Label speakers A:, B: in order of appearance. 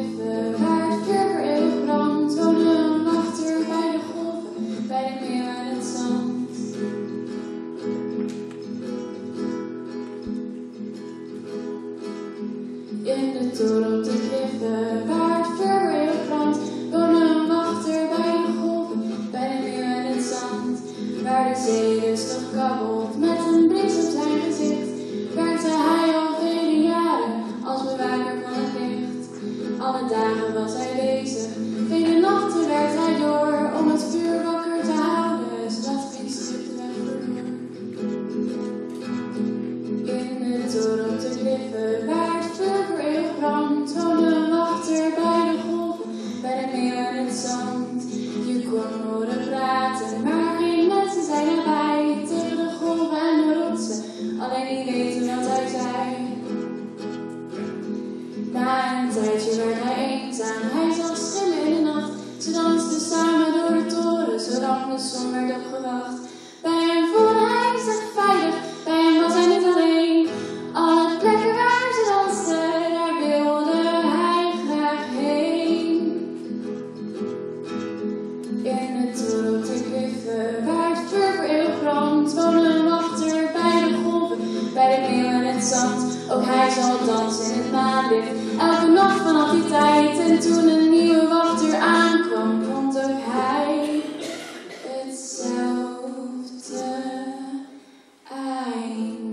A: kliffen waar het vuur voor eeuwig brandt, woonde een wachter bij de golven, bij de meeuw en het zand. In de toren op de kliffen waar het vuur voor eeuwig brandt, woonde een wachter bij de golven, bij de meeuw en het zand. Waar de zee rustig kabbelt met een blik op zijn gezicht, werkte hij al vele jaren als bewaker van het licht. Alle dagen was hij bezig, vele nachten werkte hij door om het vuur wakker te houden, zodat geen schip de weg verloor. In de toren op de kliffen waar het vuur voor eeuwig brandt, woonde een wachter bij de golven, bij de meeuw en het zand. Je kon horen praten, maar geen mensen zijn erbij, tegen de golven en de rotsen, alleen die weten wat hij zei. Na een tijdje werd hij eenzaam, hij zag schimmen in de nacht. Ze dansten samen door de toren, zolang de zon werd opgewacht. Bij hem voelde hij zich veilig, bij hem was hij niet alleen. Alle plekken waar ze dansten, daar wilde hij graag heen. In het toren op de kliffen waar het vuur voor eeuwig brandt, woonde een wachter bij de golven, bij de meeuw en het zand. Ook hij zal dansen in het maanlicht, elke nacht vanaf die tijd. En toen een nieuwe wachter aankwam, vond ook hij hetzelfde eind.